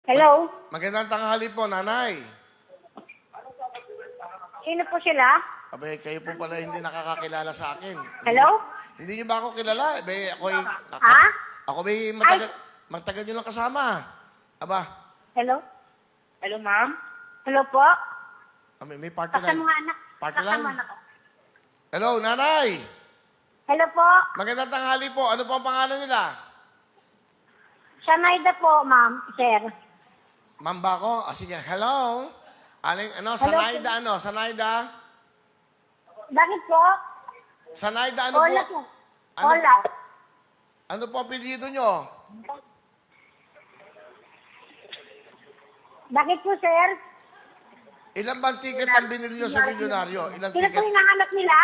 Hello? Magandang tanghali po, nanay. Sino po sila? Abe, kayo po pala hindi nakakakilala sa akin. Hello? Hindi niyo ba ako kilala? Abe, Ha? ako may matagal niyo lang kasama. Aba, Hello? Hello, ma'am? Hello po? may party Paksan mo line. nga anak. Party Paksan line? mo anak. Hello, nanay. Hello po? Magandang tanghali po. Ano po ang pangalan nila? Sanaida po, ma'am, sir. Ma'am ba ako? Sige, hello. Hello, Sanaida, po. Sanaida? Bakit po? Sanaida, ano Hola po? po. Ano, Hola. ano po apelyido nyo? Bakit po, sir? Ilan bang ticket ang binili nyo sa milyonaryo? Ilang Sino po ticket? hinahanap nila?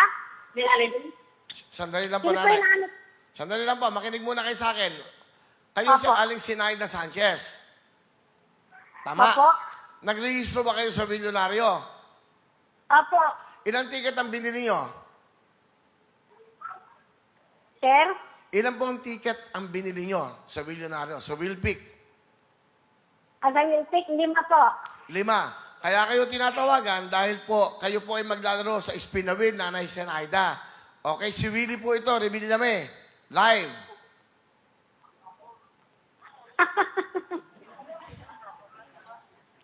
Sandali lang po, Sino po nanay. hinahanap? Sandali lang po, makinig muna kayo sa akin. Kayo si Opo. Aling Sinaida Sanchez. Tama? Opo. Nagrehistro ba kayo sa milyonaryo? Opo. Ilang ticket ang binili nyo? Sir? Ilan pong ticket ang binili nyo sa milyonaryo? Sa Wilpic? As I will take, 5 po. 5. Kaya kayo tinatawagan dahil po kayo po ay maglalaro sa Spinawin, Nanay Sinaida. Okay, si Willie po ito, Revillame. Live.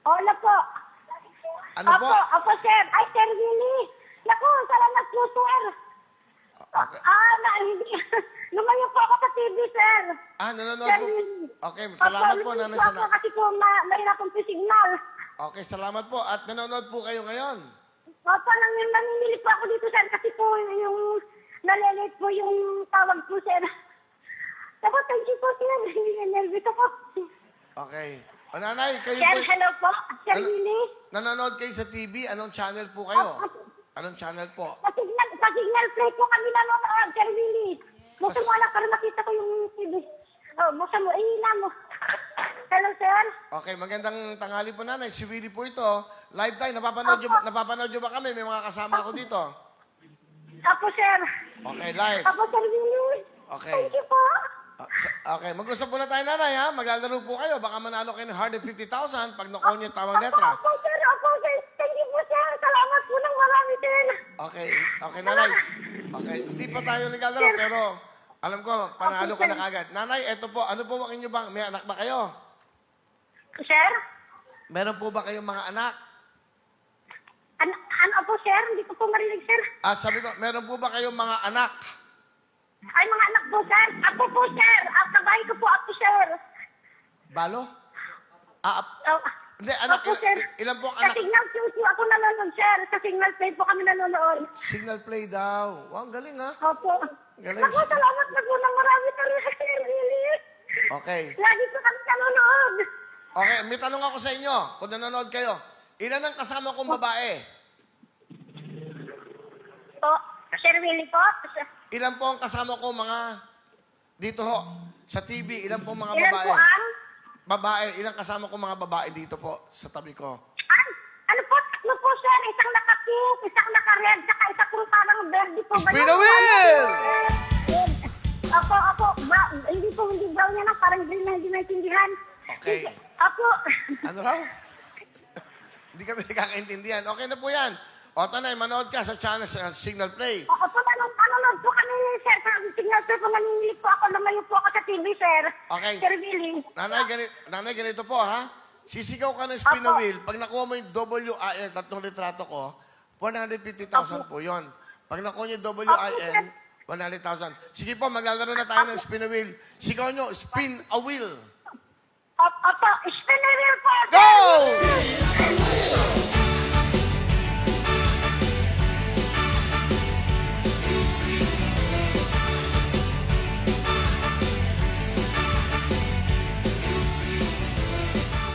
Hola po. Ano po? Opo, sir. Ay, Sir Willie. Naku, salamat po, sir. Okay. Hindi. Lumayo po ako sa TV, sir. Nanonood Sir po. Willie. Okay, salamat po, lumayo Nanay po ako Sinaida. kasi po mahirapan po yung signal. Okay, salamat po. At nanonood po kayo ngayon. Opo, namimili po ako dito, sir, kasi po yung nalilate po yung tawag po, sir. Tapos, thank you po, sir. Nervous ako. Okay. O nanay, kayo Sir, po... hello po. Sir Ano- Willie. Nanonood kayo sa TV? Anong channel po kayo? Opo. Anong channel po? Sa signal play po kami nanonood, Sir Willie. Buksan mo anak para makita ko yung TV. Oh, buksan mo, ihina mo. Hello, sir. Okay, magandang tanghali po nanay. Si Willie po ito. Live tayo. Napapanood nyo ba kami? May mga kasama ko dito. Apo, sir. Okay, live. Apo, Sir Willie. Okay. Thank you po. Okay, mag-usap po na tayo nanay ha. Maglalaro po kayo. Baka manalo kayo ng 150,000 pag nakuha nyo yung tamang letra. Apo, sir. Apo, sir. Thank you po, sir. Salamat po ng marami, sir. Okay, okay nanay. Okay, hindi pa tayo naglalaro pero alam ko, panalo ka na kagad. Nanay, eto po. Ano po ang inyo bang? May anak ba kayo? Sir? Meron po ba kayong mga anak? Ano po, sir? Hindi ko po marinig, sir. Sabi ko, meron po ba kayong mga anak? Ay, mga anak po, sir. Apo po, sir. Kabahay ko po, apo, sir. Balo? Oh, Hindi, anak, Apo, sir. ilan po ang Sa anak? signal play po ako nanonood, sir. Sa signal play po kami nanonood. Signal play daw. Wow, ang galing ha. Opo. Galing. Ako, salamat na po ng marami, sir. Really? Okay. Lagi po kami nanonood. Okay, may tanong ako sa inyo. Kung nanonood kayo, ilan ang kasama kong babae? Po, Sir Willie po. Ilan po ang kasama ko mga dito ho, sa TV? Ilan po mga Ilan babae? po ang? Babae, ilang kasama ko mga babae dito po sa tabi ko? Ano po? Tatlo po, sir. Isang naka-pink, isang naka-red, saka isa pong parang verde po. Spin the wheel! Opo. Hindi brown yan. Parang green na hindi naintindihan. Okay. Opo. Ano raw? Hindi kami nakakaintindihan. Okay na po yan. O, tanay, manood ka sa channel sa Signal Play. Opo, nanonood po kami, sir. Sa signal, sir, kung nangingilig po ako, lumayo po ako sa TV, sir. Okay. Sir Willie. Nanay, ganito po, ha? Sisigaw ka ng spin the wheel. Pag nakuha mo yung WIN, tatlong litrato ko, 450,000 po yon. Pag nakuha niyo yung WIN, 100,000. Sige po, maglalaro na tayo ng spin the wheel. Sigaw nyo, spin a wheel. Opo, spin the wheel po. Go!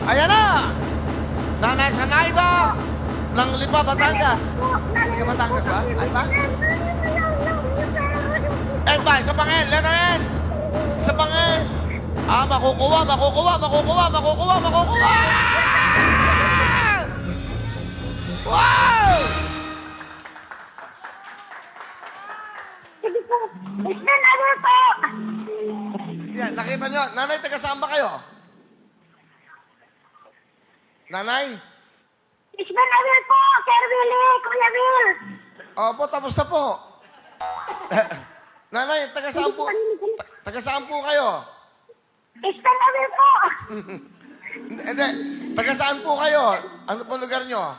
Ayan na! Nanay Sanaida ng Lipa, Batangas. Hindi ka Batangas ba? Ay ba? N ba? Isa pang N. Letter N. Isa pang N. Makukuha. Wow! Sige po. Spin the wheel po. Yan, nakita nyo. Nanay, taga saan ba kayo? Nanay? Ismael po, Sir Willie, Kuya Will. Opo, tapos na po. Nanay, taga saan po? Taga saan po kayo? Ismael po. Hindi, taga saan po kayo? Ano po lugar nyo?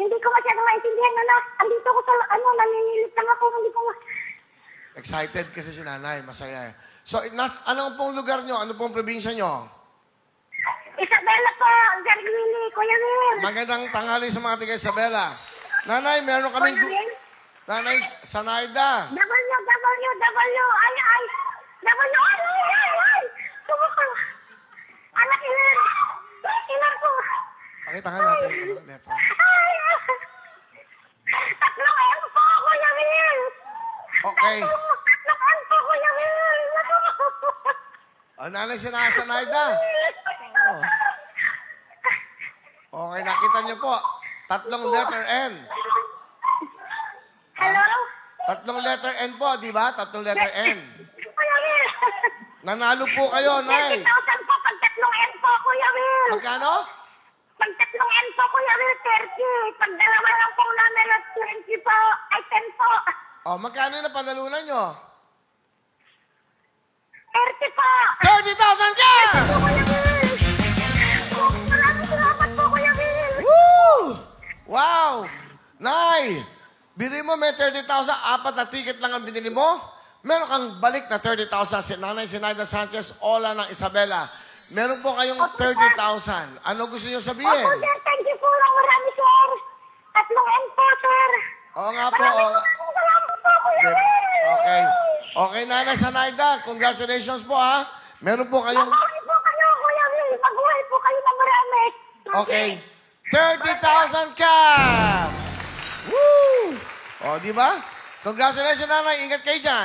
Hindi ko masyadong maintindihan na andito ko sa, naninilip lang ako, hindi ko Excited kasi si nanay, masaya. So, anong pong lugar nyo? Ano pong probinsya nyo? Isabela po, Sir Willie, Kuya Will. Magandang tanghali sa mga taga Isabela. Nanay, meron kaming... Kuya Will. Nanay, Sanayda. W, Sumukang. Anak ilan. Ilan po. Pakita nga natin yung letra. Ay, tatlong M po, Kuya Will. Okay. Tatlong M po, Kuya Will. O, nanay, Sanayda. Oh. Okay, nakita niyo po. Tatlong letter N. Hello? Tatlong letter N po, di ba? Tatlong letter N. Kuya Will. Nanalo po kayo, Nay. 30,000 po pag tatlong M po, Kuya Will. Magkano? Pag tatlong M po, Kuya Will, 30. Pag dalawa lang pong numero, 20 po. Ay, 10 po. O, magkano na panalunan nyo? 30 po. 30,000 ka! Kuya Will. Maraming salamat po, Kuya Will. Woo! Wow! Nay! Bili mo may 30,000, apat na ticket lang ang binili mo. Meron kang balik na 30,000 si Nanay Sinaida Sanchez, Ola ng Isabela. Meron po kayong 30,000. Ano gusto niyo sabihin? Opo, sir. Thank you po lang marami, sir. Tatlong M po, sir. Oo nga po. Maraming salamat po, Kuya Will. Okay. Okay, Nanay Sinaida. Congratulations po, ha. Meron po kayong... Mabuhay po kayo, Kuya Will. Mabuhay po kayo na marami. Okay. 30,000 ka! Woo! O, di ba? Congratulations, Nanay. Ingat kayo dyan.